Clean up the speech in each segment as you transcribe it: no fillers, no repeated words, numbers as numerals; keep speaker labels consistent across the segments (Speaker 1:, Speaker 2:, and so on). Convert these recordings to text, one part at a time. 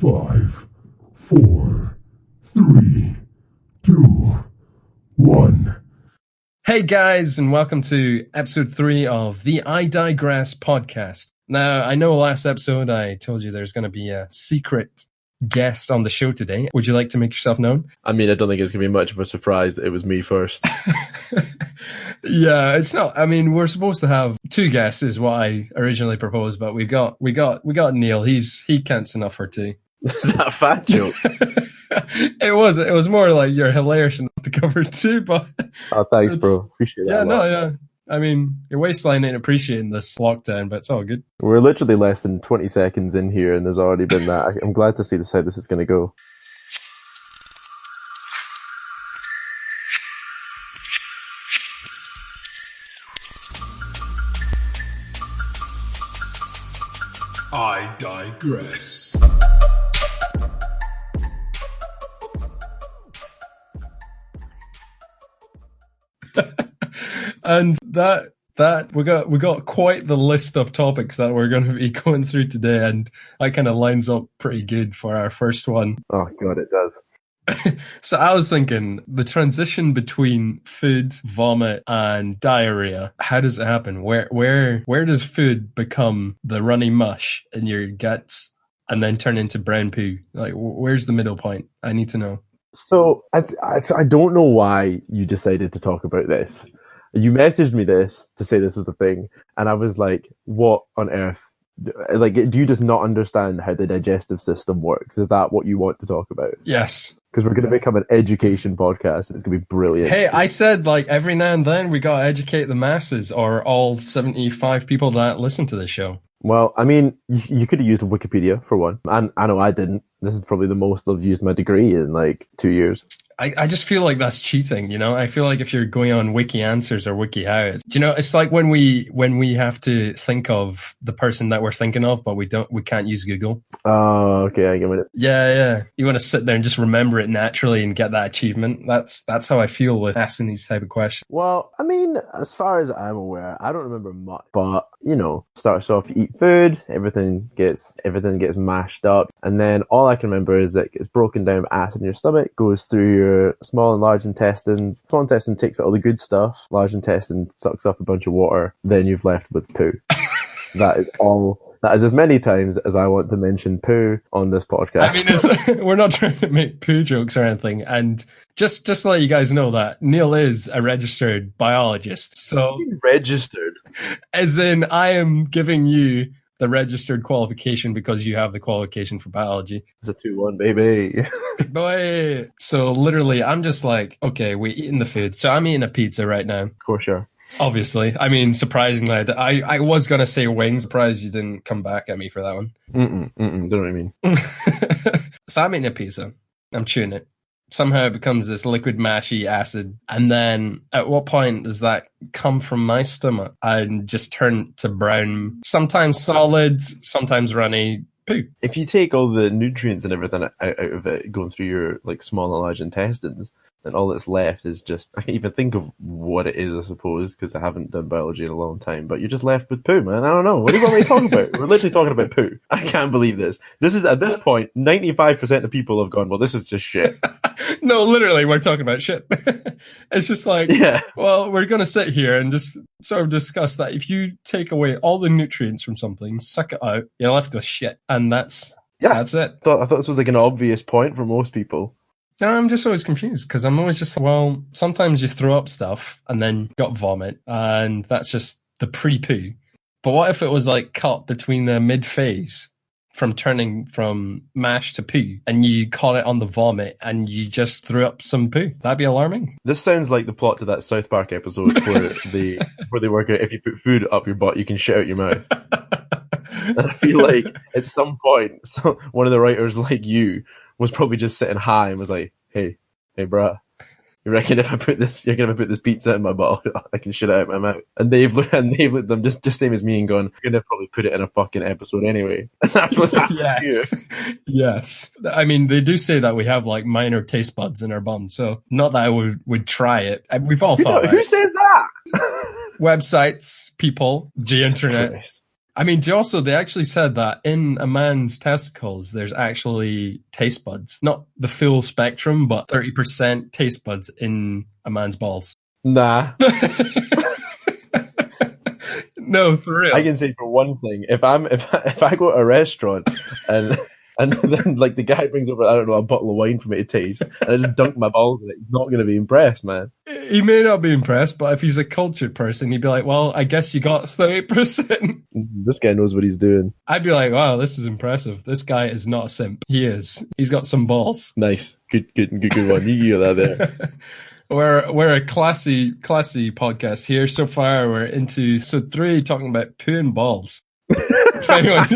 Speaker 1: 5, 4, 3, 2, 1.
Speaker 2: Hey guys, and welcome to episode 3 of the I Digress podcast. Now, I know last episode I told you there's going to be a secret guest on the show today. Would you like to make yourself known?
Speaker 3: I mean, I don't think it's going to be much of a surprise that it was me first.
Speaker 2: Yeah, it's not. I mean, we're supposed to have 2 guests is what I originally proposed, but we got Neil. He counts enough for 2.
Speaker 3: Is that a fat joke?
Speaker 2: It was more like you're hilarious enough to cover 2, but
Speaker 3: Oh, thanks, bro. Appreciate that.
Speaker 2: yeah, no, yeah. I mean, your waistline ain't appreciating this lockdown, but it's all good.
Speaker 3: We're literally less than 20 seconds in here, and there's already been that. I'm glad to see how this is going to go.
Speaker 1: I digress.
Speaker 2: And that we got quite the list of topics that we're going to be going through today, and that kind of lines up pretty good for our first one.
Speaker 3: Oh, God, it does.
Speaker 2: So I was thinking the transition between food, vomit, and diarrhea. How does it happen? Where does food become the runny mush in your guts and then turn into brown poo? Like, where's the middle point? I need to know.
Speaker 3: So, I don't know why you decided to talk about this. You messaged me this to say this was a thing, and I was like, what on earth? Like, do you just not understand how the digestive system works? Is that what you want to talk about?
Speaker 2: Yes.
Speaker 3: Because we're going to become an education podcast, and it's going to be brilliant.
Speaker 2: Hey, I said, like, every now and then we got to educate the masses, or all 75 people that listen to the show.
Speaker 3: Well, I mean, you could have used Wikipedia for one. And I know I didn't. This is probably the most I've used my degree in like 2 years.
Speaker 2: I just feel like that's cheating, you know? I feel like if you're going on Wiki Answers or Wiki How, it's like when we have to think of the person that we're thinking of, but we can't use Google.
Speaker 3: Oh, okay, I get it.
Speaker 2: Yeah. You want to sit there and just remember it naturally and get that achievement. That's how I feel with asking these type of questions.
Speaker 3: Well, I mean, as far as I'm aware, I don't remember much, but starts off, you eat food, everything gets mashed up, and then all I can remember is that it gets broken down with acid in your stomach, goes through your small and large intestines. Small intestine takes all the good stuff, large intestine sucks up a bunch of water, then you've left with poo. That is all. That is as many times as I want to mention poo on this podcast.
Speaker 2: I mean, we're not trying to make poo jokes or anything. And just to let you guys know that Neil is a registered biologist. So
Speaker 3: registered,
Speaker 2: as in, I am giving you the registered qualification because you have the qualification for biology.
Speaker 3: It's a 2-1, baby.
Speaker 2: Boy. So literally, I'm just like, okay, we're eating the food. So I'm eating a pizza right now.
Speaker 3: Of course, sure.
Speaker 2: Obviously. I mean, surprisingly, I was going to say wings. Surprised you didn't come back at me for that one.
Speaker 3: Don't know what I mean.
Speaker 2: So I'm eating a pizza. I'm chewing it. Somehow it becomes this liquid mashy acid. And then at what point does that come from my stomach and just turn to brown, sometimes solid, sometimes runny poo?
Speaker 3: If you take all the nutrients and everything out of it going through your like small and large intestines, then all that's left is just, I can't even think of what it is, I suppose, because I haven't done biology in a long time, but you're just left with poo, man. I don't know. What do you want me to talk about? We're literally talking about poo. I can't believe this. This is, at this point, 95% of people have gone, well, this is just shit.
Speaker 2: No, literally, we're talking about shit. It's just like,
Speaker 3: yeah.
Speaker 2: Well, we're going to sit here and just sort of discuss that if you take away all the nutrients from something, suck it out, you're left with shit. And that's it.
Speaker 3: I thought this was like an obvious point for most people.
Speaker 2: No, I'm just always confused because I'm always just, well, sometimes you throw up stuff and then you got vomit and that's just the pre-poo. But what if it was like cut between the mid-phase from turning from mash to poo and you caught it on the vomit and you just threw up some poo? That'd be alarming.
Speaker 3: This sounds like the plot to that South Park episode where they work out if you put food up your butt, you can shit out your mouth. And I feel like at some point, one of the writers like you was probably just sitting high and was like, hey, bruh, you reckon if I put this pizza in my butt, I can shit it out my mouth? And they've looked at them just same as me and gone, you're going to probably put it in a fucking episode anyway. And that's what's happening here.
Speaker 2: Yes. I mean, they do say that we have like minor taste buds in our bum. So not that I would try it. We've all thought
Speaker 3: Who says that?
Speaker 2: Websites, people, the internet.
Speaker 3: Christ.
Speaker 2: I mean, they actually said that in a man's testicles, there's actually taste buds. Not the full spectrum, but 30% taste buds in a man's balls.
Speaker 3: Nah.
Speaker 2: No, for real.
Speaker 3: I can say for one thing, if I go to a restaurant and then like the guy brings over, I don't know, a bottle of wine for me to taste, and I just dunk my balls in it, he's not going to be impressed, man.
Speaker 2: He may not be impressed, but if he's a cultured person, he'd be like, well, I guess you got 30%.
Speaker 3: This guy knows what he's doing.
Speaker 2: I'd be like, wow, this is impressive. This guy is not a simp. He is. He's got some balls.
Speaker 3: Nice. Good one. You get that there.
Speaker 2: We're a classy podcast here. So far, we're into episode 3 talking about poo and balls. If anyone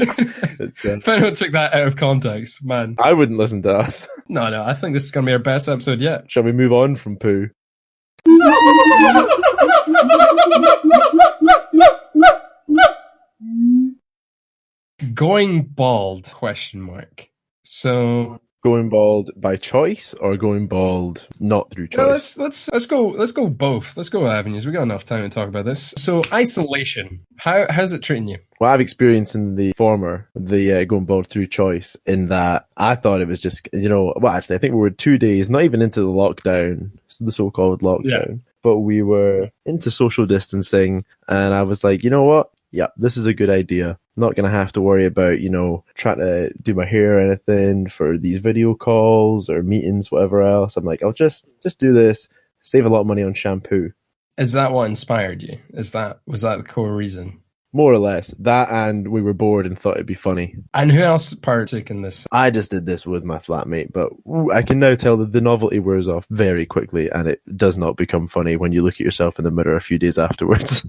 Speaker 2: took that out of context, man.
Speaker 3: I wouldn't listen to us.
Speaker 2: No, I think this is going to be our best episode yet.
Speaker 3: Shall we move on from poo?
Speaker 2: Going bald, ? So...
Speaker 3: Going bald by choice or going bald not through choice?
Speaker 2: No, let's go both. Let's go avenues. We got enough time to talk about this. So isolation, how's it treating you?
Speaker 3: Well, I've experienced in the former, going bald through choice, in that I thought it was just, actually I think we were 2 days, not even into the lockdown, the so-called lockdown, but we were into social distancing, and I was like, you know what? Yeah, this is a good idea. Not going to have to worry about, trying to do my hair or anything for these video calls or meetings, whatever else. I'm like, I'll just do this, save a lot of money on shampoo.
Speaker 2: Is that what inspired you? Was that the core reason?
Speaker 3: More or less. That, and we were bored and thought it'd be funny.
Speaker 2: And who else partook in this?
Speaker 3: I just did this with my flatmate, but I can now tell that the novelty wears off very quickly, and it does not become funny when you look at yourself in the mirror a few days afterwards.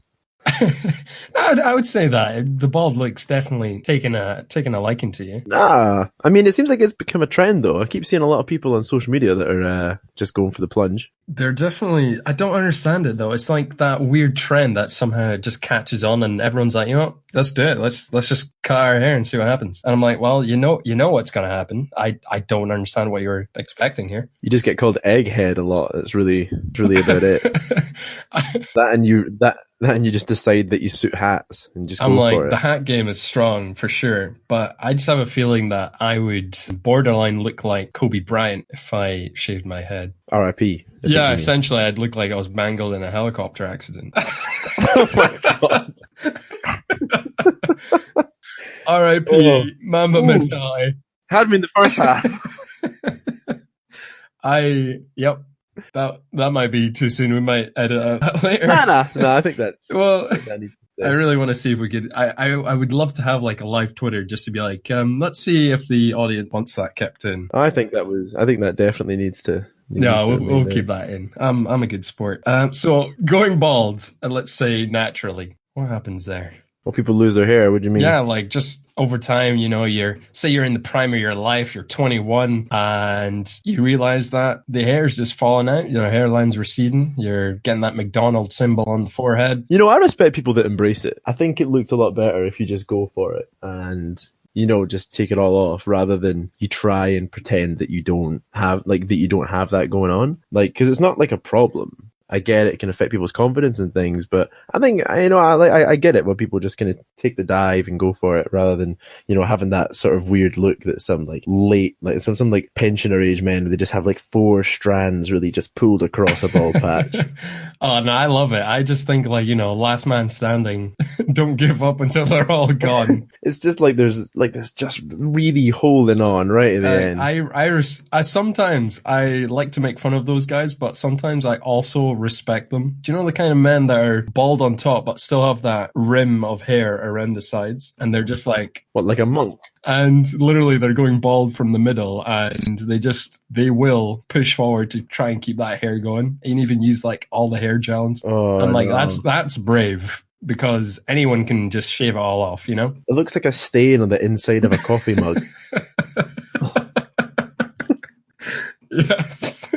Speaker 2: I would say that the bald look's definitely taken a liking to you.
Speaker 3: Nah, I mean, it seems like it's become a trend though. I keep seeing a lot of people on social media that are just going for the plunge.
Speaker 2: They're definitely. I don't understand it though. It's like that weird trend that somehow just catches on, and everyone's like, let's do it. Let's just cut our hair and see what happens. And I'm like, well, you know what's going to happen. I don't understand what you're expecting here.
Speaker 3: You just get called egghead a lot. That's really about it. That and you just decide that you suit hats and just go for it.
Speaker 2: The hat game is strong for sure, but I just have a feeling that I would borderline look like Kobe Bryant if I shaved my head.
Speaker 3: R.I.P.
Speaker 2: Yeah, essentially I'd look like I was mangled in a helicopter accident.
Speaker 3: Oh my god.
Speaker 2: R.I.P. Mamba mentality.
Speaker 3: Had me in the first half.
Speaker 2: Yep. That might be too soon. We might edit out that later.
Speaker 3: Nah, I think that's...
Speaker 2: Well, I really want to see if we could... I would love to have like a live Twitter just to be like, let's see if the audience wants that kept in.
Speaker 3: I think that definitely needs to...
Speaker 2: We'll keep that in. I'm a good sport. So going bald, let's say naturally, what happens there?
Speaker 3: Well, people lose their hair. What do you mean?
Speaker 2: Yeah, like just over time, you're in the prime of your life, you're 21, and you realize that the hair's just falling out, your hairline's receding, you're getting that McDonald's symbol on the forehead.
Speaker 3: I respect people that embrace it. I think it looks a lot better if you just go for it and, just take it all off rather than you try and pretend that you don't have that going on. Like, because it's not like a problem. I get it can affect people's confidence and things, but I think, I get it when people just kind of take the dive and go for it rather than, having that sort of weird look that some some pensioner age men, they just have like 4 strands really just pulled across a bald patch.
Speaker 2: Oh, no, I love it. I just think last man standing, don't give up until they're all gone.
Speaker 3: It's just there's just really holding on right at the end.
Speaker 2: I sometimes I like to make fun of those guys, but sometimes I also respect them. Do you know the kind of men that are bald on top but still have that rim of hair around the sides, and they're just like
Speaker 3: a monk?
Speaker 2: And literally they're going bald from the middle, and they will push forward to try and keep that hair going and even use all the hair gels. I'm like, no. That's brave, because anyone can just shave it all off, It
Speaker 3: looks like a stain on the inside of a coffee mug.
Speaker 2: Yes.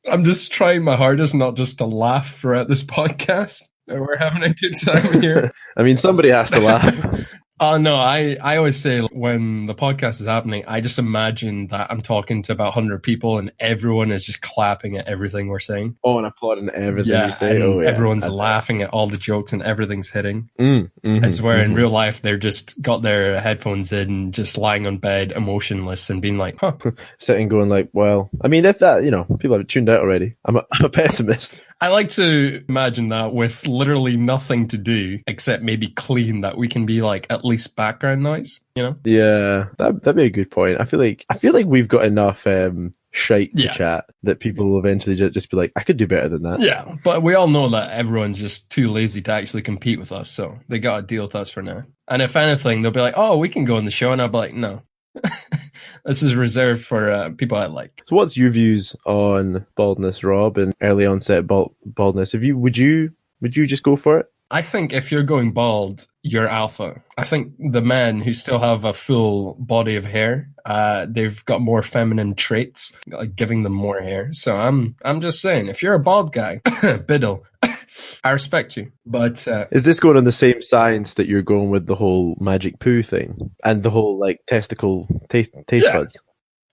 Speaker 2: I'm just trying my hardest not just to laugh throughout this podcast. We're having a good time here.
Speaker 3: I mean, somebody has to laugh.
Speaker 2: Oh no, I always say when the podcast is happening, I just imagine that I'm talking to about 100 people and everyone is just clapping at everything we're saying.
Speaker 3: Oh, and applauding everything you
Speaker 2: Yeah,
Speaker 3: say.
Speaker 2: and
Speaker 3: Oh, yeah.
Speaker 2: everyone's laughing at all the jokes and everything's hitting.
Speaker 3: Mm-hmm,
Speaker 2: It's where in real life they're just got their headphones in, just lying on bed, emotionless, and being like, huh.
Speaker 3: Sitting going like, well, I mean, if that, people have tuned out already. I'm a pessimist.
Speaker 2: I like to imagine that with literally nothing to do except maybe clean, that we can be like at least background noise, you know?
Speaker 3: Yeah, that'd be a good point. I feel like we've got enough shite to chat that people will eventually just be like, I could do better than that.
Speaker 2: Yeah, but we all know that everyone's just too lazy to actually compete with us, so they got to deal with us for now. And if anything, they'll be like, oh, we can go on the show, and I'll be like, no. This is reserved for people I like.
Speaker 3: So what's your views on baldness, Rob, and early onset baldness? Would you just go for it?
Speaker 2: I think if you're going bald, you're alpha. I think the men who still have a full body of hair, they've got more feminine traits, like giving them more hair. So I'm just saying, if you're a bald guy, biddle, I respect you. But
Speaker 3: is this going on the same science that you're going with the whole magic poo thing and the whole like testicle taste buds?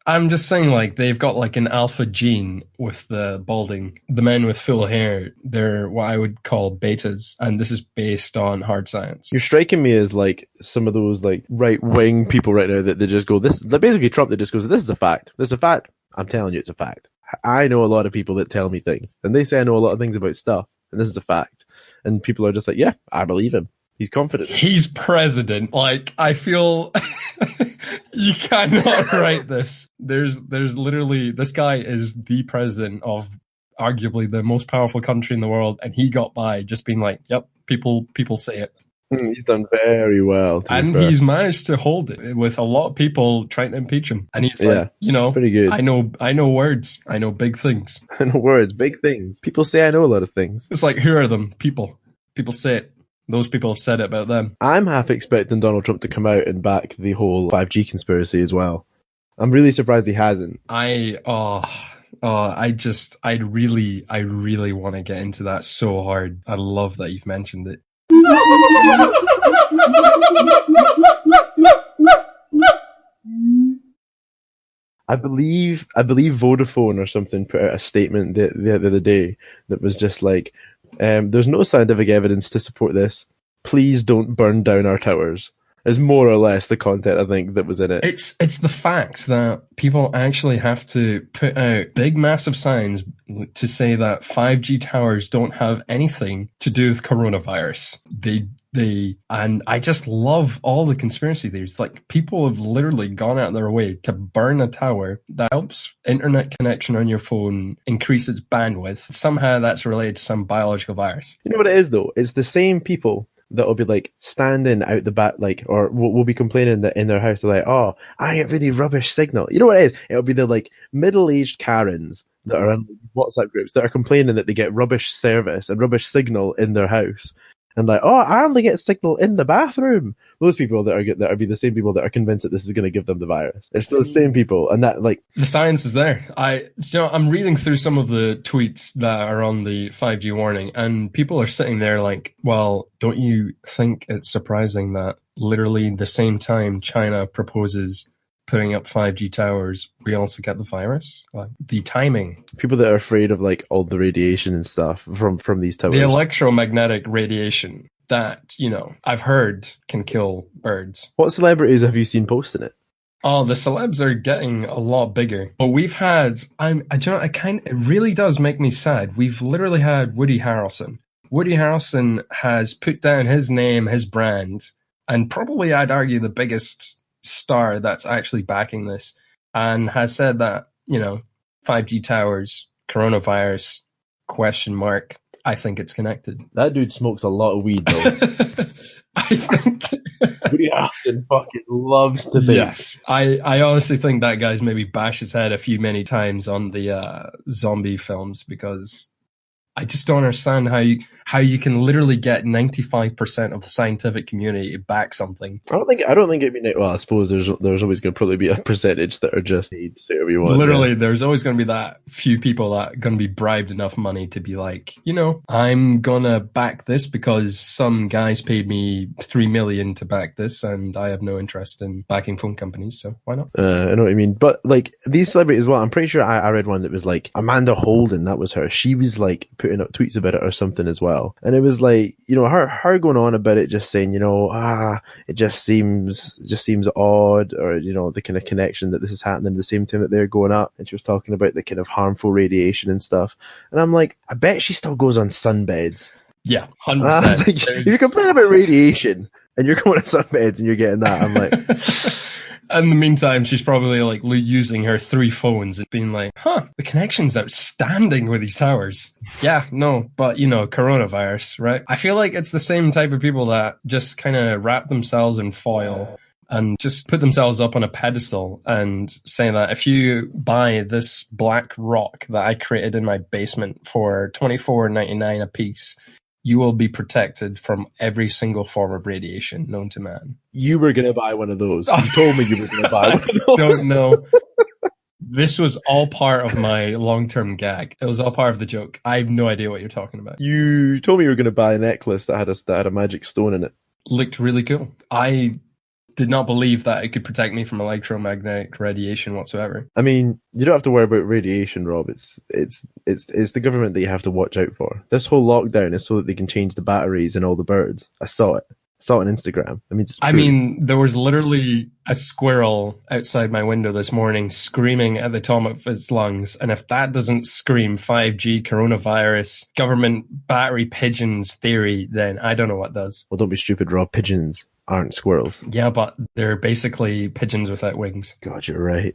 Speaker 2: I'm just saying, like, they've got like an alpha gene with the balding. The men with full hair, they're what I would call betas, and this is based on hard science.
Speaker 3: You're striking me as like some of those like right wing people right now that they just go, this, basically Trump that just goes, this is a fact. This is a fact. I'm telling you, it's a fact. I know a lot of people that tell me things, and they say I know a lot of things about stuff, and this is a fact. And people are just like, yeah, I believe him. He's confident.
Speaker 2: He's president. Like, I feel you cannot write this. There's literally, this guy is the president of arguably the most powerful country in the world, and he got by just being like, yep, people say it.
Speaker 3: He's done very well.
Speaker 2: And he's managed to hold it with a lot of people trying to impeach him. And he's like,
Speaker 3: pretty good.
Speaker 2: I know words. I know big things.
Speaker 3: I know words, big things. People say I know a lot of things.
Speaker 2: It's like, who are them? People say it. Those people have said it about them.
Speaker 3: I'm half expecting Donald Trump to come out and back the whole 5G conspiracy as well. I'm really surprised he hasn't.
Speaker 2: I really want to get into that so hard. I love that you've mentioned it.
Speaker 3: I believe Vodafone or something put out a statement the other day that was just like, there's no scientific evidence to support this. Please don't burn down our towers. Is more or less the content I think that was in it.
Speaker 2: It's the fact that people actually have to put out big massive signs to say that 5G towers don't have anything to do with coronavirus. And I just love all the conspiracy theories. Like, people have literally gone out of their way to burn a tower that helps internet connection on your phone increase its bandwidth. Somehow that's related to some biological virus.
Speaker 3: You know what it is though? It's the same people that will be like standing out the back, like, or will be complaining that in their house they're like, oh, I get really rubbish signal. You know what it is? It'll be the like middle-aged Karens that are in WhatsApp groups that are complaining that they get rubbish service and rubbish signal in their house. And like, oh, I only get signal in the bathroom. Those people that are the same people that are convinced that this is going to give them the virus. It's those same people, and that like
Speaker 2: the science is there. I'm reading through some of the tweets that are on the 5G warning, and people are sitting there like, well, don't you think it's surprising that literally the same time China proposes putting up 5G towers, we also get the virus? Like, the timing.
Speaker 3: People that are afraid of like all the radiation and stuff from these towers.
Speaker 2: The electromagnetic radiation that, I've heard can kill birds.
Speaker 3: What celebrities have you seen posting it?
Speaker 2: Oh, the celebs are getting a lot bigger. But we've had, it really does make me sad. We've literally had Woody Harrelson. Woody Harrelson has put down his name, his brand, and probably I'd argue the biggest star that's actually backing this, and has said that 5G towers, coronavirus, ? I think it's connected.
Speaker 3: That dude smokes a lot of weed though.
Speaker 2: I think
Speaker 3: Woody Harrelson fucking loves to think.
Speaker 2: Yes, I honestly think that guy's maybe bashed his head many times on the zombie films, because I just don't understand how you can literally get 95% of the scientific community to back something.
Speaker 3: I don't think it'd be. Well, I suppose there's always going to probably be a percentage that are just need to say whatever you want.
Speaker 2: Literally, there's always going to be that few people that are going to be bribed enough money to be like, I'm going to back this because some guys paid me $3 million to back this, and I have no interest in backing phone companies, so why not?
Speaker 3: I know what you mean, but like these celebrities as well. I'm pretty sure I read one that was like Amanda Holden. That was her. She was like putting up tweets about it or something as well, and it was like her going on about it, just saying it just seems odd, or the kind of connection that this is happening at the same time that they're going up, and she was talking about the kind of harmful radiation and stuff, and I'm like, I bet she still goes on sunbeds.
Speaker 2: Yeah, 100%.
Speaker 3: I was like, if you're complaining about radiation and you're going to sunbeds and you're getting that, I'm like.
Speaker 2: In the meantime, she's probably like using her 3 phones and being like, the connection's outstanding with these towers. Yeah, no, but coronavirus, right? I feel like it's the same type of people that just kind of wrap themselves in foil and just put themselves up on a pedestal and say that if you buy this black rock that I created in my basement for $24.99 a piece, you will be protected from every single form of radiation known to man.
Speaker 3: You were going to buy one of those. You told me you were going to buy one of those.
Speaker 2: Don't know. This was all part of my long-term gag. It was all part of the joke. I have no idea what you're talking about.
Speaker 3: You told me you were going to buy a necklace that had a magic stone in it.
Speaker 2: Looked really cool. I did not believe that it could protect me from electromagnetic radiation whatsoever.
Speaker 3: I mean, you don't have to worry about radiation, Rob. It's the government that you have to watch out for. This whole lockdown is so that they can change the batteries in all the birds. I saw it on Instagram. I mean,
Speaker 2: there was literally a squirrel outside my window this morning screaming at the top of its lungs. And if that doesn't scream 5G, coronavirus, government battery pigeons theory, then I don't know what does.
Speaker 3: Well, don't be stupid, Rob. Pigeons aren't squirrels.
Speaker 2: Yeah, but they're basically pigeons without wings.
Speaker 3: God, you're right.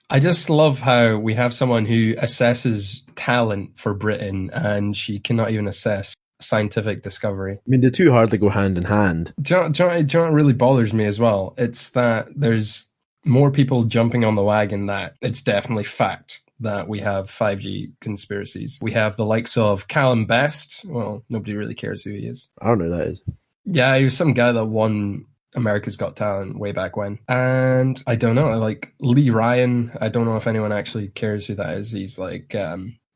Speaker 2: I just love how we have someone who assesses talent for Britain and she cannot even assess scientific discovery.
Speaker 3: I mean, the two hardly go hand in hand.
Speaker 2: Do you know what really bothers me as well? It's that there's more people jumping on the wagon that it's definitely fact that we have 5G conspiracies. We have the likes of Callum Best. Well, nobody really cares who he is.
Speaker 3: I don't know who that is.
Speaker 2: Yeah, he was some guy that won America's Got Talent way back when. And I don't know, like Lee Ryan, I don't know if anyone actually cares who that is. He's like,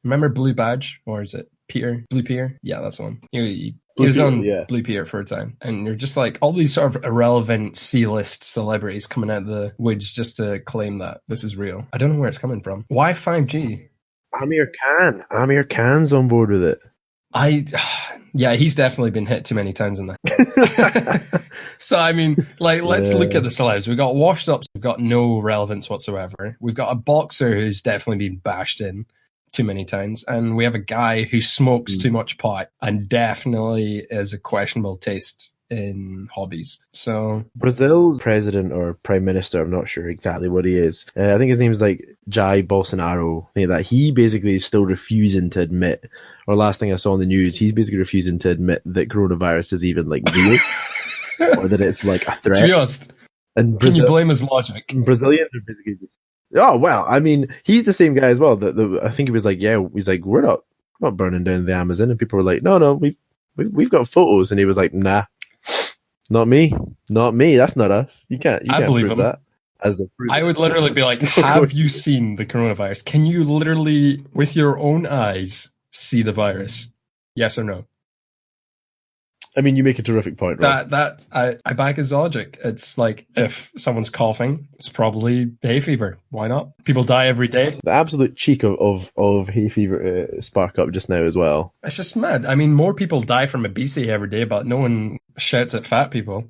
Speaker 2: remember Blue Badge? Or is it Blue Peter? Yeah, that's the one. He was on Blue Peter for a time. And you're just like, all these sort of irrelevant C-list celebrities coming out of the woods just to claim that this is real. I don't know where it's coming from. Why 5G?
Speaker 3: Amir Khan's on board with it.
Speaker 2: Yeah, he's definitely been hit too many times in that. So, I mean, like, let's look at the celebs. We've got washed ups who've got no relevance whatsoever. We've got a boxer who's definitely been bashed in too many times. And we have a guy who smokes too much pot and definitely is a questionable taste in hobbies. So
Speaker 3: Brazil's president or prime minister, I'm not sure exactly what he is. I think his name is like Jair Bolsonaro. That he basically is still refusing to admit, or last thing I saw on the news, he's basically refusing to admit that coronavirus is even like real or that it's like a threat.
Speaker 2: To be honest,
Speaker 3: and
Speaker 2: can you blame his logic?
Speaker 3: Brazilians are basically just, oh well, I mean, he's the same guy as well. I think he was like, he's like, we're not burning down the Amazon, and people were like, no, we've got photos, and he was like, nah. Not me. That's not us. You can't
Speaker 2: believe
Speaker 3: prove
Speaker 2: him.
Speaker 3: that as the proof.
Speaker 2: I would literally be like, have you seen the coronavirus? Can you literally, with your own eyes, see the virus? Yes or no?
Speaker 3: I mean, you make a terrific point, Rob.
Speaker 2: I back his logic. It's like, if someone's coughing, it's probably hay fever. Why not? People die every day.
Speaker 3: The absolute cheek of hay fever spark up just now as well.
Speaker 2: It's just mad. I mean, more people die from obesity every day, but no one shouts at fat people.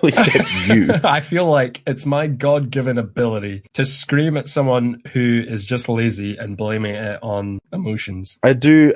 Speaker 3: Well, except you.
Speaker 2: I feel like it's my God-given ability to scream at someone who is just lazy and blaming it on emotions.
Speaker 3: I do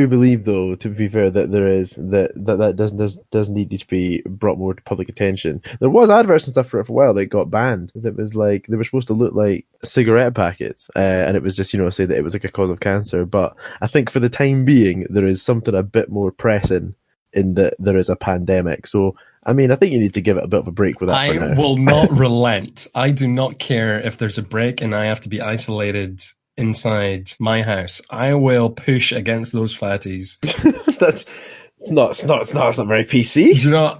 Speaker 3: believe, though, to be fair, that there is that does need to be brought more to public attention. There was adverts and stuff for it for a while that got banned. It was like they were supposed to look like cigarette packets, and it was just say that it was like a cause of cancer. But I think for the time being, there is something a bit more pressing in that there is a pandemic. So, I mean, I think you need to give it a bit of a break with that.
Speaker 2: I will not relent. I do not care if there's a break and I have to be isolated inside my house, I will push against those fatties.
Speaker 3: It's not very
Speaker 2: Do
Speaker 3: PC.
Speaker 2: you know,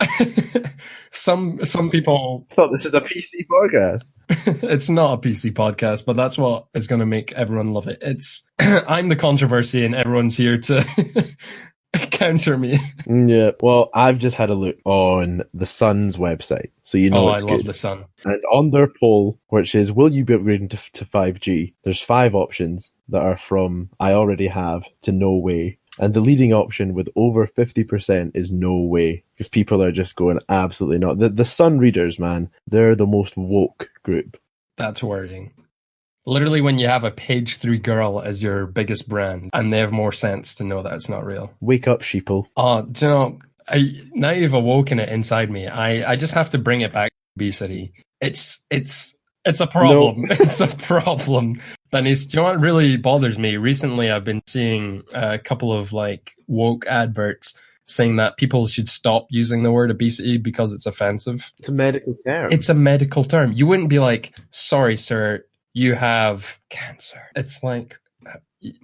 Speaker 2: some people,
Speaker 3: I thought this is a PC podcast.
Speaker 2: it's not a PC podcast, but that's what is going to make everyone love it. It's, I'm the controversy and everyone's here to counter me.
Speaker 3: Yeah, well, I've just had a look on the Sun's website, so you know
Speaker 2: Oh, I
Speaker 3: it's
Speaker 2: love
Speaker 3: good.
Speaker 2: the Sun.
Speaker 3: And on their poll, which is, will you be upgrading to 5G? There's 5 options that are from I already have to no way. And the leading option with over 50% is no way. Because people are just going absolutely not. The Sun readers, man, they're the most woke group.
Speaker 2: That's worrying. Literally, when you have a page 3 girl as your biggest brand, and they have more sense to know that it's not real.
Speaker 3: Wake up, sheeple.
Speaker 2: Do you know, now you've awoken it inside me. I just have to bring it back to obesity. It's a problem. No. It's a problem. Denise, do you know what really bothers me? Recently, I've been seeing a couple of like woke adverts saying that people should stop using the word obesity because it's offensive.
Speaker 3: It's a medical term.
Speaker 2: It's a medical term. You wouldn't be like, sorry, sir, you have cancer. It's like,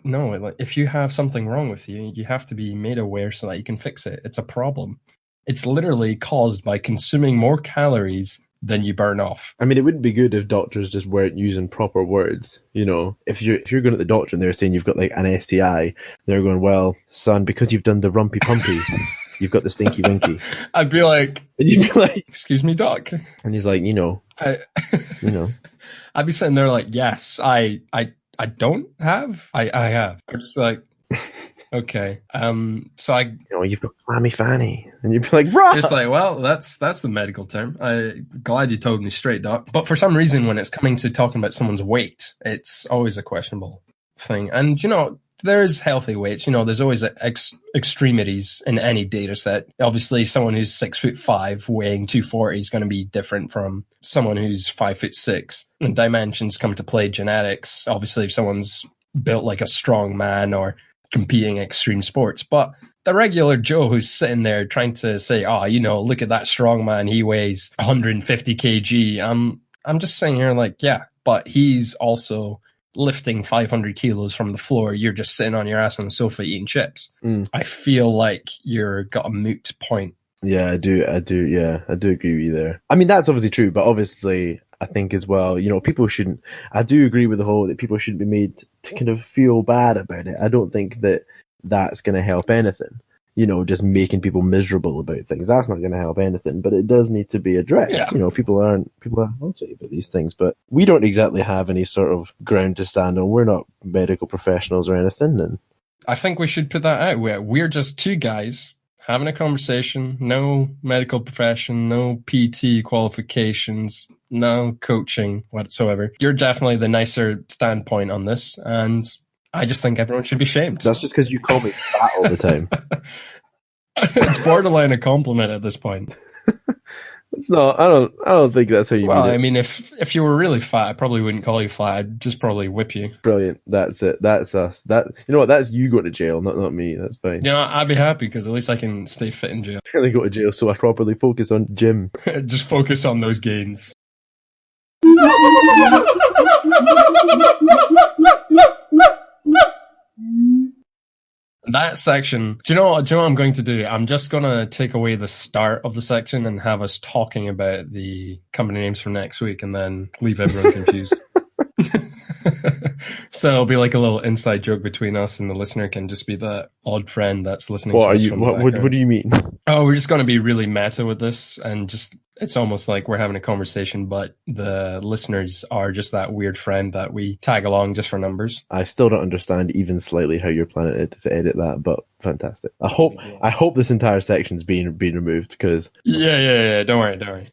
Speaker 2: no, like, if you have something wrong with you, you have to be made aware so that you can fix it. It's a problem. It's literally caused by consuming more calories than you burn off.
Speaker 3: I mean, it wouldn't be good if doctors just weren't using proper words. You know, if you're going to the doctor and they're saying you've got like an STI, they're going, well, son, because you've done the rumpy pumpy, you've got the stinky winky.
Speaker 2: I'd be like,
Speaker 3: and you'd be like,
Speaker 2: excuse me, doc.
Speaker 3: And he's like, you know.
Speaker 2: I'd be sitting there like, yes, I don't have. I have. I'm just like, okay. So
Speaker 3: you've got clammy fanny, and you'd be like, right.
Speaker 2: It's like, well, that's the medical term. I'm glad you told me straight, doc. But for some reason, when it's coming to talking about someone's weight, it's always a questionable thing. And you know, there's healthy weights. You know, there's always extremities in any data set. Obviously, someone who's 6'5" weighing 240 is going to be different from someone who's 5'6". And dimensions come to play. Genetics. Obviously, if someone's built like a strong man or competing in extreme sports, but the regular Joe who's sitting there trying to say, oh, you know, look at that strong man, he weighs 150 kg. I'm just sitting here like, yeah, but he's also lifting 500 kilos from the floor. You're just sitting on your ass on the sofa eating chips. I feel like you're got a moot point.
Speaker 3: Yeah, I do. Yeah, I do agree with you there. I mean, that's obviously true, but obviously I think as well, you know, people shouldn't, I do agree with the whole that people shouldn't be made to kind of feel bad about it. I don't think that that's going to help anything. You know, just making people miserable about things. That's not going to help anything, but it does need to be addressed. Yeah. You know, people are healthy about these things, but we don't exactly have any sort of ground to stand on. We're not medical professionals or anything. And
Speaker 2: I think we should put that out. We're just two guys having a conversation, no medical profession, no PT qualifications, no coaching whatsoever. You're definitely the nicer standpoint on this, and I just think everyone should be shamed.
Speaker 3: That's just because you call me fat all the time.
Speaker 2: It's borderline a compliment at this point.
Speaker 3: It's not. I don't think that's how you mean it.
Speaker 2: Well, I mean, if you were really fat, I probably wouldn't call you fat. I'd just probably whip you.
Speaker 3: Brilliant. That's it. That's us. That, you know what? That's you going to jail, not me. That's fine.
Speaker 2: Yeah, I'd be happy because at least I can stay fit in jail.
Speaker 3: I'm going to go to jail so I properly focus on gym.
Speaker 2: Just focus on those gains. That section, do you know what I'm going to do? I'm just going to take away the start of the section and have us talking about the company names for next week and then leave everyone confused. So it'll be like a little inside joke between us, and the listener can just be that odd friend that's listening to us.
Speaker 3: What do you mean?
Speaker 2: Oh, we're just going to be really meta with this, and just it's almost like we're having a conversation, but the listeners are just that weird friend that we tag along just for numbers.
Speaker 3: I still don't understand even slightly how you're planning to edit that, but fantastic. I hope this entire section's being removed because
Speaker 2: yeah. Don't worry. Don't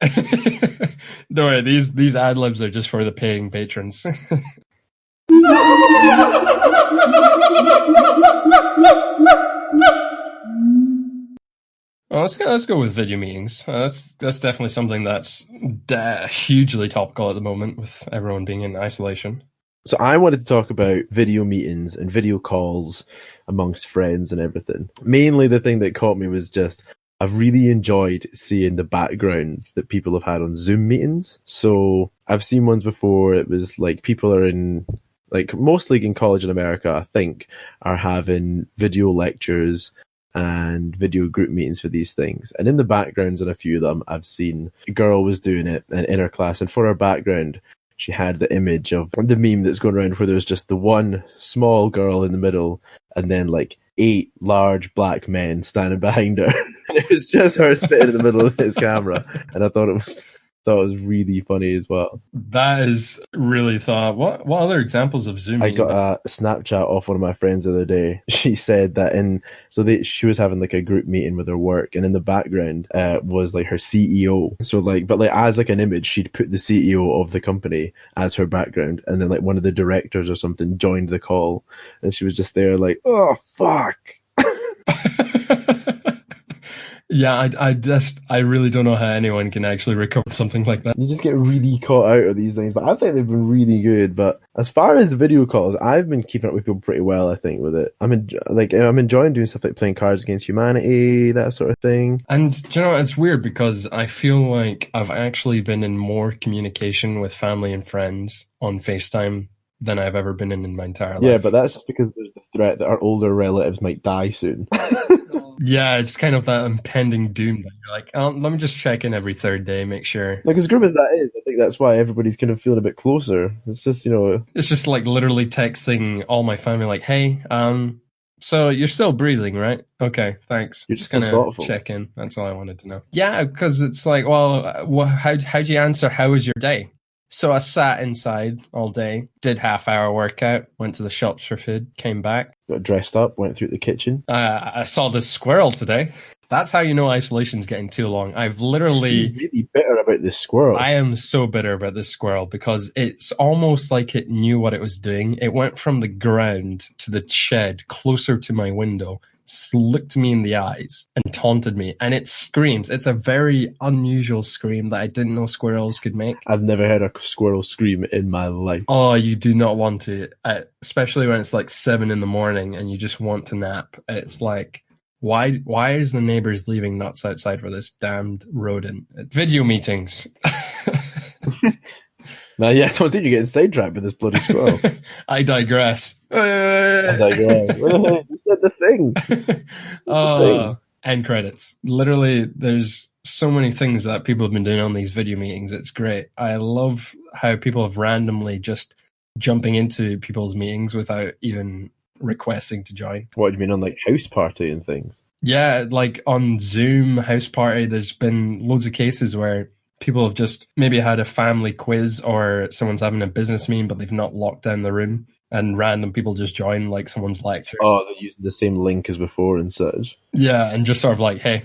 Speaker 2: worry. These ad libs are just for the paying patrons. Well, let's go with video meetings. That's definitely something that's hugely topical at the moment with everyone being in isolation.
Speaker 3: So I wanted to talk about video meetings and video calls amongst friends and everything. Mainly the thing that caught me was just I've really enjoyed seeing the backgrounds that people have had on Zoom meetings. So I've seen ones before. It was like people are in like most league in college in America, I think, are having video lectures and video group meetings for these things. And in the backgrounds on a few of them, I've seen a girl was doing it in her class, and for her background, she had the image of the meme that's going around where there's just the one small girl in the middle and then like 8 large black men standing behind her. And it was just her sitting in the middle of his camera. And I thought it was really funny as well.
Speaker 2: That is really thought. What other examples of Zoom?
Speaker 3: I got a Snapchat off one of my friends the other day. She said that she was having like a group meeting with her work, and in the background was like her CEO. So like, but like as like an image, she'd put the CEO of the company as her background, and then like one of the directors or something joined the call, and she was just there like, oh fuck.
Speaker 2: Yeah, I really don't know how anyone can actually recover something like that.
Speaker 3: You just get really caught out of these things, but I think they've been really good. But as far as the video calls, I've been keeping up with people pretty well, I think, with it. I'm enjoying doing stuff like playing Cards Against Humanity, that sort of thing.
Speaker 2: And do you know, it's weird because I feel like I've actually been in more communication with family and friends on FaceTime than I've ever been in my entire life.
Speaker 3: Yeah, but that's just because there's the threat that our older relatives might die soon.
Speaker 2: Yeah, it's kind of that impending doom that you're like, let me just check in every third day, make sure.
Speaker 3: Like, as grim as that is, I think that's why everybody's kind of feeling a bit closer. It's just,
Speaker 2: It's just like literally texting all my family like, hey, so you're still breathing, right? Okay, thanks.
Speaker 3: You're just gonna
Speaker 2: so check in. That's all I wanted to know. Yeah, because it's like, well, how'd you answer? How was your day? So I sat inside all day, did half-hour workout, went to the shops for food, came back.
Speaker 3: Got dressed up, went through the kitchen.
Speaker 2: I saw this squirrel today. That's how you know isolation's getting too long. I've literally...
Speaker 3: You're really bitter about this squirrel.
Speaker 2: I am so bitter about this squirrel because it's almost like it knew what it was doing. It went from the ground to the shed closer to my window, looked me in the eyes and taunted me, and it screams. It's a very unusual scream that I didn't know squirrels could make.
Speaker 3: I've never heard a squirrel scream in my life.
Speaker 2: Oh, you do not want to, especially when it's like 7 a.m. and you just want to nap. It's like, why is the neighbors leaving nuts outside for this damned rodent? Video meetings.
Speaker 3: Now, yes, I was you're getting sidetracked with this bloody squirrel.
Speaker 2: I digress.
Speaker 3: I digress. You said the thing.
Speaker 2: End credits. Literally, there's so many things that people have been doing on these video meetings. It's great. I love how people have randomly just jumping into people's meetings without even requesting to join.
Speaker 3: What do you mean on like House Party and things?
Speaker 2: Yeah, like on Zoom, House Party, there's been loads of cases where people have just maybe had a family quiz or someone's having a business meeting, but they've not locked down the room, and random people just join like someone's lecture.
Speaker 3: Oh, they're using the same link as before and such.
Speaker 2: Yeah, and just sort of like, hey,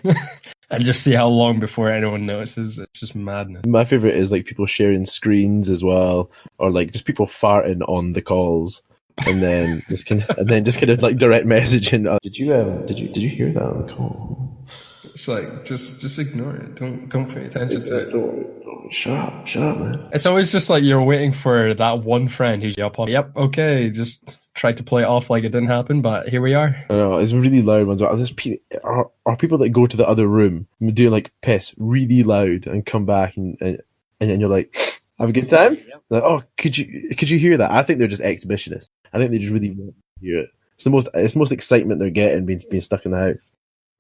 Speaker 2: and just see how long before anyone notices. It's just madness.
Speaker 3: My favorite is like people sharing screens as well, or like just people farting on the calls. And then just kind of like direct messaging. Did you hear that on the call?
Speaker 2: It's like just ignore it. Don't pay attention to it.
Speaker 3: Don't, shut up, man.
Speaker 2: It's always just like you're waiting for that one friend who's up on. Yep, okay, just try to play it off like it didn't happen, but here we are.
Speaker 3: I know, it's really loud ones. Are people that go to the other room doing like piss really loud and come back and you're like, have a good time? Yep. Like, oh, could you hear that? I think they're just exhibitionists. I think they just really want to hear it. It's the most excitement they're getting being stuck in the house.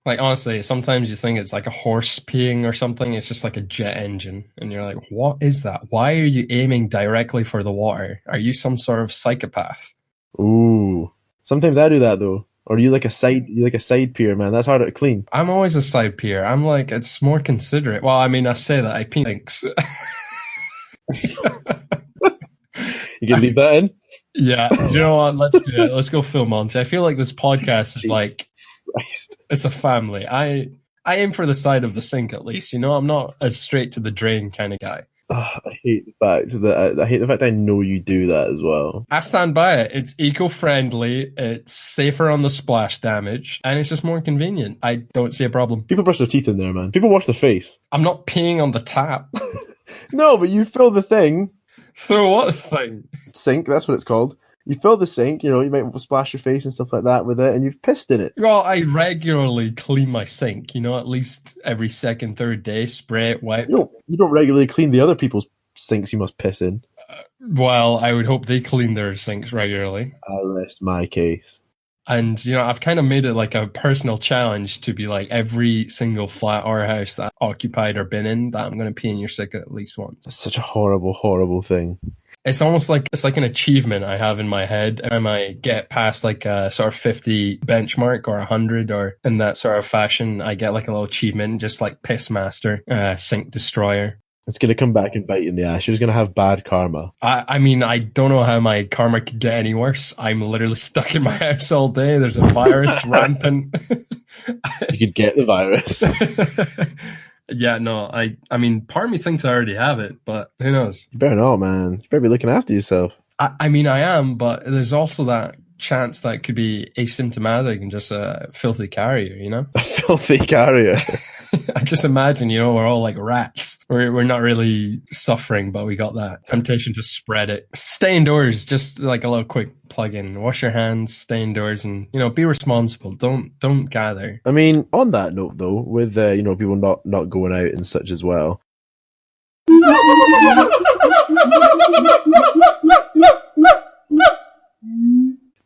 Speaker 2: Like, honestly, sometimes you think it's like a horse peeing or something. It's just like a jet engine. And you're like, what is that? Why are you aiming directly for the water? Are you some sort of psychopath?
Speaker 3: Ooh. Sometimes I do that, though. Or you like a side peer, man. That's harder to clean.
Speaker 2: I'm always a side peer. I'm like, it's more considerate. Well, I mean, I say that. I pee thinks.
Speaker 3: You can leave that in?
Speaker 2: Yeah. You know what? Let's do it. Let's go full Monty. I feel like this podcast is like,
Speaker 3: Christ.
Speaker 2: It's a family. I aim for the side of the sink at least. You know, I'm not a straight to the drain kind of guy.
Speaker 3: Oh, I hate the fact I know you do that as well.
Speaker 2: I stand by it. It's eco-friendly. It's safer on the splash damage, and it's just more convenient. I don't see a problem.
Speaker 3: People brush their teeth in there, man. People wash their face.
Speaker 2: I'm not peeing on the tap.
Speaker 3: No, but you fill the thing.
Speaker 2: Through what thing?
Speaker 3: Sink. That's what it's called. You fill the sink, you might splash your face and stuff like that with it, and you've pissed in it.
Speaker 2: Well, I regularly clean my sink, at least every second, third day, spray it, wipe.
Speaker 3: You don't regularly clean the other people's sinks you must piss in.
Speaker 2: Well, I would hope they clean their sinks regularly.
Speaker 3: I rest my case.
Speaker 2: And, I've kind of made it like a personal challenge to be like every single flat or house that I've occupied or been in that I'm going to pee in your sink at least once.
Speaker 3: It's such a horrible, horrible thing.
Speaker 2: It's almost like it's like an achievement I have in my head. I might get past like a sort of 50 benchmark or 100 or in that sort of fashion. I get like a little achievement, just like piss master, sink destroyer.
Speaker 3: It's going to come back and bite you in the ass. You're just going to have bad karma.
Speaker 2: I mean, I don't know how my karma could get any worse. I'm literally stuck in my house all day. There's a virus rampant.
Speaker 3: You could get the virus.
Speaker 2: Yeah, no, I mean, part of me thinks I already have it, but who knows?
Speaker 3: You better not, man. You better be looking after yourself.
Speaker 2: I mean, I am, but there's also that chance that it could be asymptomatic and just a filthy carrier,
Speaker 3: A filthy carrier.
Speaker 2: I just imagine, we're all like rats. We're not really suffering, but we got that temptation to spread it. Stay indoors, just like a little quick plug in. Wash your hands, stay indoors, and be responsible. Don't gather.
Speaker 3: I mean, on that note though, with people not going out and such as well.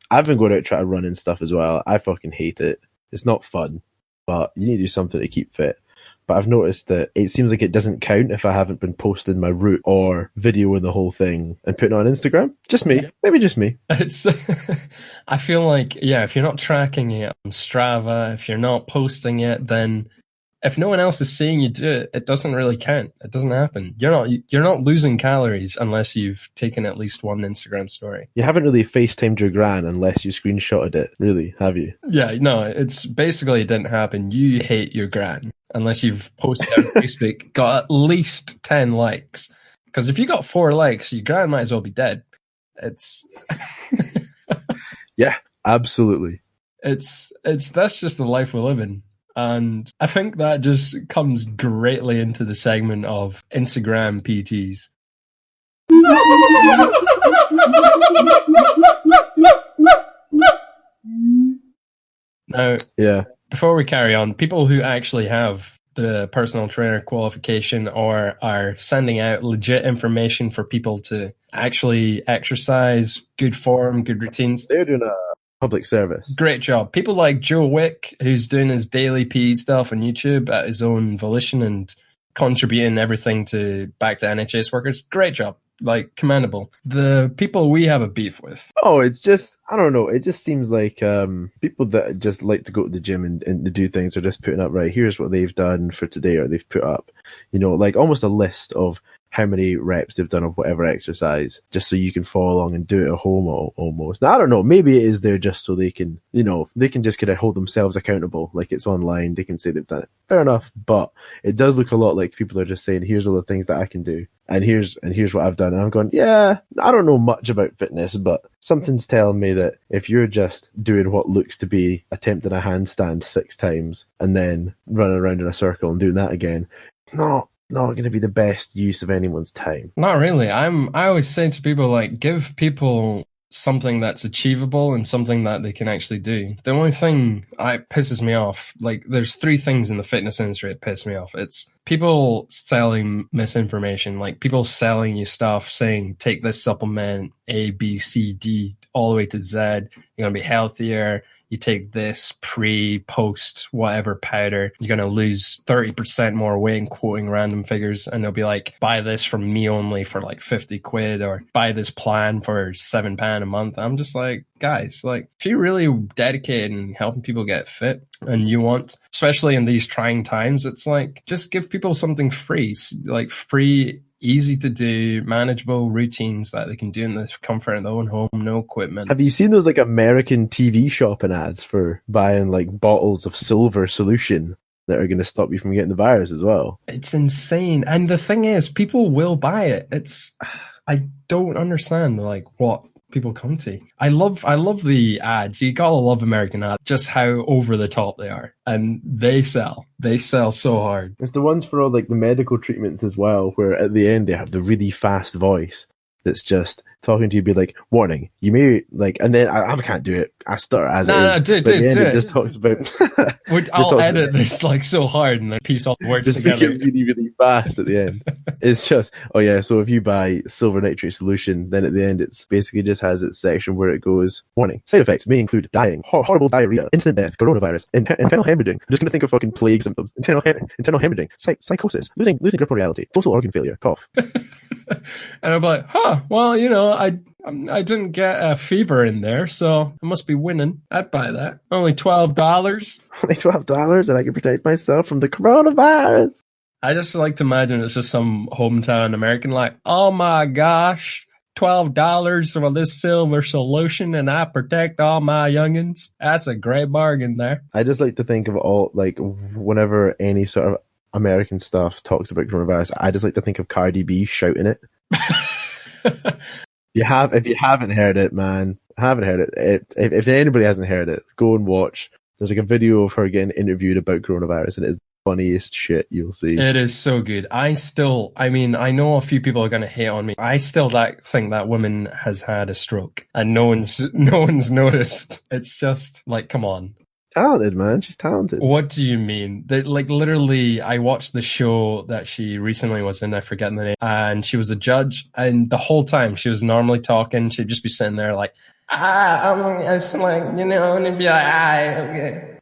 Speaker 3: I've been going out trying to run and stuff as well. I fucking hate it. It's not fun, but you need to do something to keep fit. But I've noticed that it seems like it doesn't count if I haven't been posting my route or videoing the whole thing and putting it on Instagram. Just me. Maybe just me.
Speaker 2: It's, I feel like, if you're not tracking it on Strava, if you're not posting it, then if no one else is seeing you do it, it doesn't really count. It doesn't happen. You're not losing calories unless you've taken at least one Instagram story.
Speaker 3: You haven't really FaceTimed your gran unless you screenshotted it, really, have you?
Speaker 2: Yeah, no, it's basically it didn't happen. You hate your gran unless you've posted on Facebook, got at least 10 likes. Because if you got 4 likes, your gran might as well be dead. It's
Speaker 3: Yeah, absolutely.
Speaker 2: That's just the life we live in. And I think that just comes greatly into the segment of Instagram PTs. Now,
Speaker 3: yeah.
Speaker 2: Before we carry on, people who actually have the personal trainer qualification or are sending out legit information for people to actually exercise, good form, good routines.
Speaker 3: They're doing a public service.
Speaker 2: Great job. People like Joe Wick, who's doing his daily PE stuff on YouTube at his own volition and contributing everything back to NHS workers. Great job. Like, commendable. The people we have a beef with.
Speaker 3: Oh, it's just, I don't know. It just seems like people that just like to go to the gym and to do things are just putting up, right, here's what they've done for today, or they've put up, like almost a list of how many reps they've done of whatever exercise, just so you can follow along and do it at home almost. Now, I don't know, maybe it is there just so they can, they can just kind of hold themselves accountable, like it's online, they can say they've done it. Fair enough, but it does look a lot like people are just saying, here's all the things that I can do, and here's what I've done. And I'm going, yeah, I don't know much about fitness, but something's telling me that if you're just doing what looks to be attempting a handstand 6 times and then running around in a circle and doing that again, not going to be the best use of anyone's time.
Speaker 2: Not really. I always say to people, like, give people something that's achievable and something that they can actually do. The only thing pisses me off, like, there's 3 things in the fitness industry that piss me off. It's people selling misinformation, like people selling you stuff saying, take this supplement, A, B, C, D, all the way to Z. You're going to be healthier. You take this post, whatever powder, you're going to lose 30% more weight, and quoting random figures. And they'll be like, buy this from me only for like 50 quid, or buy this plan for £7 a month. I'm just like, guys, like, if you're really dedicated in helping people get fit and you want, especially in these trying times, it's like, just give people something free, like free, easy to do, manageable routines that they can do in the comfort of their own home, no equipment.
Speaker 3: Have you seen those like American TV shopping ads for buying like bottles of silver solution that are going to stop you from getting the virus as well?
Speaker 2: It's insane. And the thing is, people will buy it. I don't understand like what people come to. I love the ads. You gotta love American ads, just how over the top they are. And they sell so hard.
Speaker 3: It's the ones for all like the medical treatments as well, where at the end they have the really fast voice that's just talking to you, be like, "Warning, you may like," and then I can't do it. I stutter as it is.
Speaker 2: No, do
Speaker 3: But at the end,
Speaker 2: it.
Speaker 3: it just talks about.
Speaker 2: I'll edit this like so hard and then piece all the words
Speaker 3: Just make
Speaker 2: together.
Speaker 3: it really, really fast at the end. It's just, oh yeah, so if you buy silver nitrate solution, then at the end it's basically just has its section where it goes, warning, side effects may include dying, horrible diarrhea, instant death, coronavirus, internal hemorrhaging. I'm just going to think of fucking plague symptoms. Internal hemorrhaging, psychosis, losing grip on reality, total organ failure, cough.
Speaker 2: And I'm like, well, I didn't get a fever in there, so I must be winning. I'd buy that. Only $12.
Speaker 3: Only $12 and I can protect myself from the coronavirus.
Speaker 2: I just like to imagine it's just some hometown American like, oh my gosh, $12 for this silver solution and I protect all my youngins. That's a great bargain there.
Speaker 3: I just like to think of all, like, whenever any sort of American stuff talks about coronavirus, I just like to think of Cardi B shouting it. If you haven't heard it, man, if anybody hasn't heard it, go and watch. There's like a video of her getting interviewed about coronavirus, and it's the funniest shit you'll see.
Speaker 2: It is so good. I know a few people are going to hate on me. I still think that woman has had a stroke, and no one's noticed. It's just like, come on.
Speaker 3: Talented, man. She's talented.
Speaker 2: What do you mean? Like, literally, I watched the show that she recently was in, I forget the name, and she was a judge, and the whole time she was normally talking, she'd just be sitting there like, it's like, and it'd be like, okay.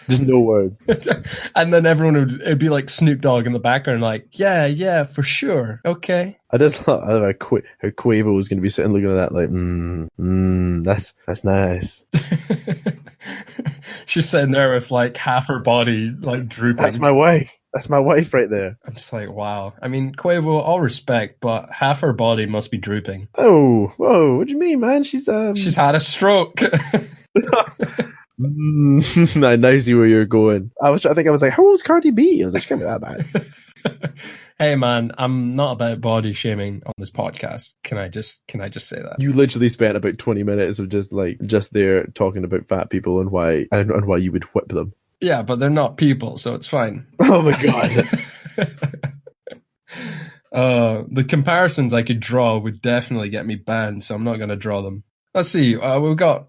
Speaker 3: Just no words.
Speaker 2: And then it'd be like Snoop Dogg in the background, like, yeah, for sure. Okay.
Speaker 3: I just love how Quavo was going to be sitting looking at that like, that's nice.
Speaker 2: She's sitting there with like half her body like drooping.
Speaker 3: That's my wife. That's my wife right there.
Speaker 2: I'm just like, wow. I mean, Quavo, all respect, but half her body must be drooping.
Speaker 3: Oh, whoa! What do you mean, man? She's
Speaker 2: had a stroke.
Speaker 3: I see where you're going. I was like, how old's Cardi B? I was like, she can't be that bad.
Speaker 2: Hey man, I'm not about body shaming on this podcast. Can I just say that?
Speaker 3: You literally spent about 20 minutes of just there talking about fat people and why you would whip them.
Speaker 2: Yeah, but they're not people, so it's fine.
Speaker 3: Oh my god.
Speaker 2: The comparisons I could draw would definitely get me banned, so I'm not going to draw them. Let's see. We've got.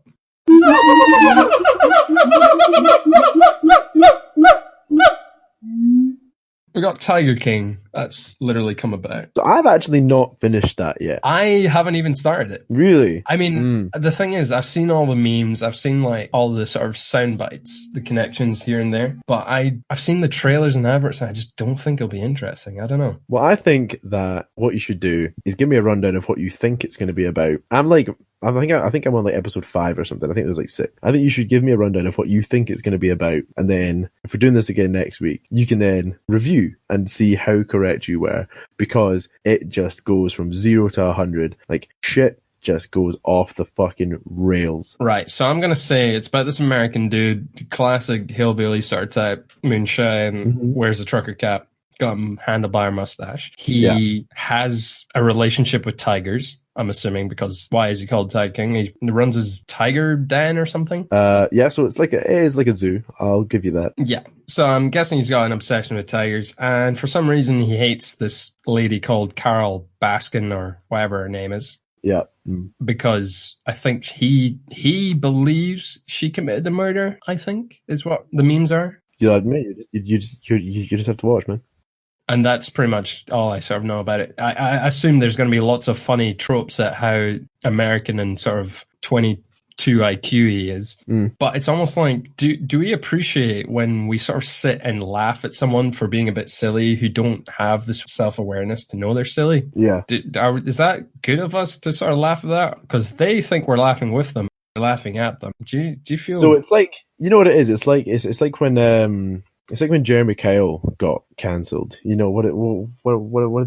Speaker 2: We got Tiger King. That's literally come about.
Speaker 3: So I've actually not finished that yet.
Speaker 2: I haven't even started it.
Speaker 3: Really?
Speaker 2: I mean, the thing is, I've seen all the memes. I've seen like all the sort of sound bites, the connections here and there. But I've seen the trailers and adverts, and I just don't think it'll be interesting. I don't know.
Speaker 3: Well, I think that what you should do is give me a rundown of what you think it's going to be about. I think I'm on like episode 5 or something. I think there's like 6. I think you should give me a rundown of what you think it's going to be about. And then if we're doing this again next week, you can then review and see how correct you were, because it just goes from 0 to 100. Like shit just goes off the fucking rails.
Speaker 2: Right. So I'm going to say it's about this American dude, classic hillbilly sort of type, moonshine, wears a trucker cap, got a handlebar mustache. He has a relationship with tigers. I'm assuming, because why is he called Tiger King? He runs his tiger den or something.
Speaker 3: Yeah. So it is like a zoo. I'll give you that.
Speaker 2: Yeah. So I'm guessing he's got an obsession with tigers, and for some reason he hates this lady called Carol Baskin or whatever her name is.
Speaker 3: Yeah.
Speaker 2: Because I think he believes she committed the murder. I think is what the memes are.
Speaker 3: You'll admit you just have to watch, man.
Speaker 2: And that's pretty much all I sort of know about it. I assume there's going to be lots of funny tropes at how American and sort of 22 IQ he is. But it's almost like, do we appreciate when we sort of sit and laugh at someone for being a bit silly who don't have this self-awareness to know they're silly?
Speaker 3: Yeah.
Speaker 2: Is that good of us to sort of laugh at that? Because they think we're laughing with them, we're laughing at them. Do you feel...
Speaker 3: So it's like, you know what it is? It's like when... It's like when Jeremy Kyle got cancelled. You know what did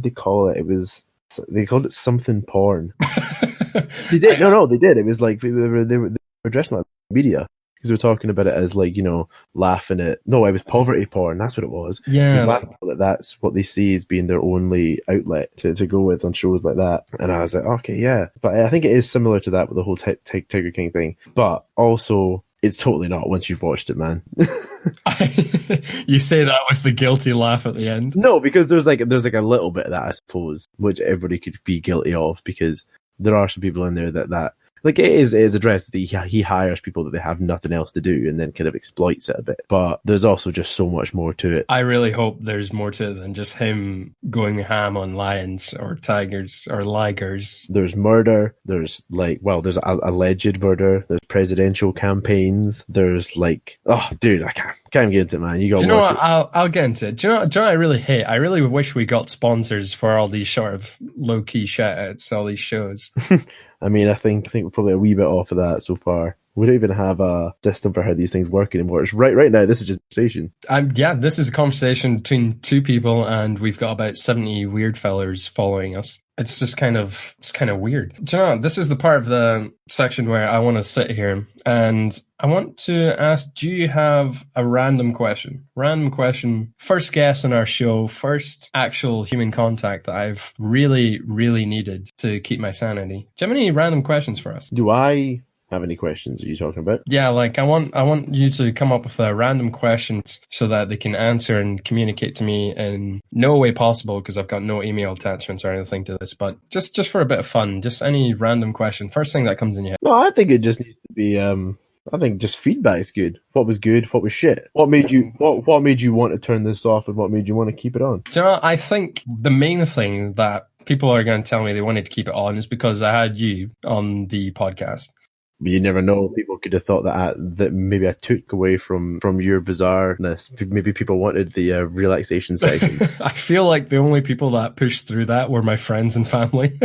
Speaker 3: they call it? They called it something porn. They did. No, they did. It was like they were addressing that media because they were talking about it as like, laughing at. No, it was poverty porn. That's what it was.
Speaker 2: Yeah,
Speaker 3: that's what they see as being their only outlet to go with on shows like that. And I was like, okay, yeah. But I think it is similar to that with the whole Tiger King thing. But also, It's totally not once you've watched it, man.
Speaker 2: You say that with the guilty laugh at the end.
Speaker 3: No, because there's like a little bit of that, I suppose, which everybody could be guilty of, because there are some people in there that like it is addressed that he hires people that they have nothing else to do and then kind of exploits it a bit. But there's also just so much more to it.
Speaker 2: I really hope there's more to it than just him going ham on lions or tigers or ligers.
Speaker 3: There's murder. There's there's alleged murder. There's presidential campaigns. There's oh, dude, I can't even get into it, man. You got.
Speaker 2: Do you know what? I'll get into it. Do you know what I really hate? I really wish we got sponsors for all these sort of low key shout outs, all these shows.
Speaker 3: I mean, I think we're probably a wee bit off of that so far. We don't even have a system for how these things work anymore. It's right now, this is just a conversation.
Speaker 2: Yeah, this is a conversation between two people, and we've got about 70 weird fellers following us. It's just kind of weird. Do you know what? This is the part of the section where I want to sit here and I want to ask, do you have a random question? Random question. First guest on our show, first actual human contact that I've really, really needed to keep my sanity. Do you have any random questions for us?
Speaker 3: Do I have any questions are you talking about?
Speaker 2: Yeah, I want you to come up with random questions so that they can answer and communicate to me in no way possible, because I've got no email attachments or anything to this, but just for a bit of fun, just any random question. First thing that comes in your head.
Speaker 3: No, I think it just needs to be I think just feedback is good. What was good? What was shit? What made you want to turn this off, and what made you want to keep it on?
Speaker 2: Do you know, I think the main thing that people are going to tell me they wanted to keep it on is because I had you on the podcast.
Speaker 3: You never know. People could have thought that maybe I took away from your bizarreness. Maybe people wanted the relaxation sessions.
Speaker 2: I feel like the only people that pushed through that were my friends and family.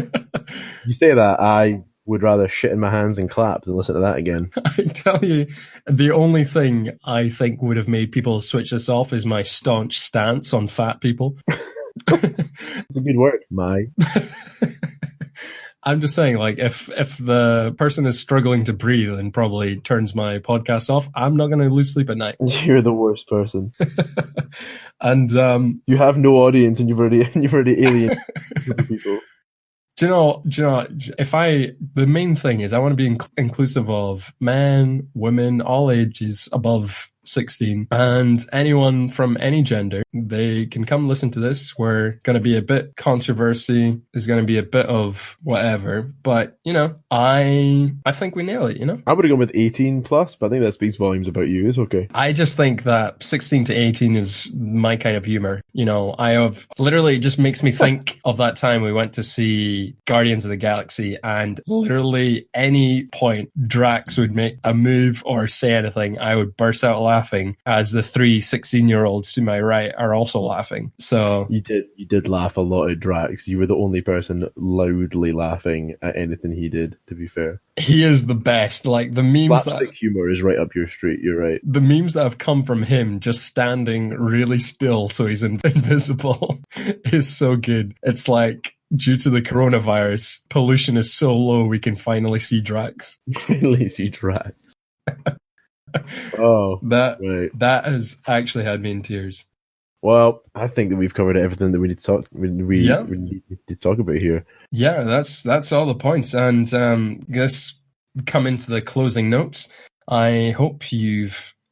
Speaker 3: You say that, I would rather shit in my hands and clap than listen to that again.
Speaker 2: I tell you, the only thing I think would have made people switch this off is my staunch stance on fat people.
Speaker 3: It's a good word, my.
Speaker 2: I'm just saying, if the person is struggling to breathe and probably turns my podcast off, I'm not going to lose sleep at night.
Speaker 3: You're the worst person.
Speaker 2: And
Speaker 3: you have no audience, and you've already alienated people.
Speaker 2: Do you know? The main thing is I want to be inclusive of men, women, all ages above 16, and anyone from any gender. They can come listen to this. We're going to be a bit controversy. There's going to be a bit of whatever, but I think we nail it.
Speaker 3: I would have gone with 18 plus, but I think that speaks volumes about you. It's okay.
Speaker 2: I just think that 16 to 18 is my kind of humor. I have literally, it just makes me think of that time we went to see Guardians of the Galaxy, and literally any point Drax would make a move or say anything, I would burst out laughing as the 3 16-year-olds to my right are also laughing. So
Speaker 3: you did laugh a lot at Drax. You were the only person loudly laughing at anything he did, to be fair.
Speaker 2: He is the best. Like the memes
Speaker 3: slapstick humor is right up your street. You're right.
Speaker 2: The memes that have come from him just standing really still so he's invisible is so good. It's like, due to the coronavirus, pollution is so low we can finally see Drax.
Speaker 3: Finally see Drax. Oh,
Speaker 2: that has actually had me in tears.
Speaker 3: Well, I think that we've covered everything that we need to talk. We need to talk about here.
Speaker 2: Yeah, that's all the points. And guess come into the closing notes. I hope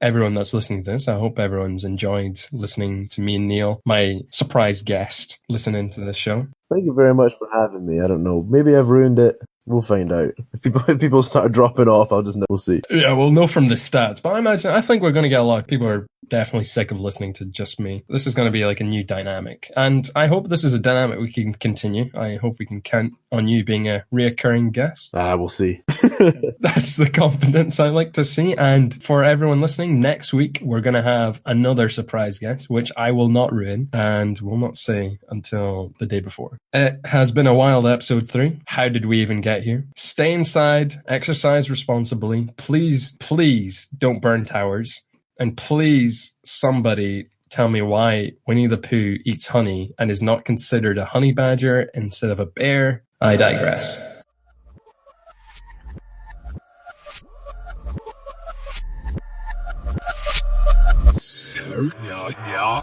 Speaker 2: everyone that's listening to this, I hope everyone's enjoyed listening to me and Neil, my surprise guest, listening to this show.
Speaker 3: Thank you very much for having me. I don't know, maybe I've ruined it. We'll find out. If people start dropping off, I'll just know. We'll see.
Speaker 2: Yeah, we'll know from the stats. But I think we're going to get a lot. People are definitely sick of listening to just me. This is going to be like a new dynamic. And I hope this is a dynamic we can continue. I hope we can count on you being a reoccurring guest.
Speaker 3: We'll see.
Speaker 2: That's the confidence I like to see. And for everyone listening, next week we're going to have another surprise guest, which I will not ruin and will not say until the day before. It has been a wild episode 3. How did we even get here? Stay inside, exercise responsibly. Please don't burn towers. And please, somebody tell me why Winnie the Pooh eats honey and is not considered a honey badger instead of a bear. I digress.
Speaker 1: So, yeah.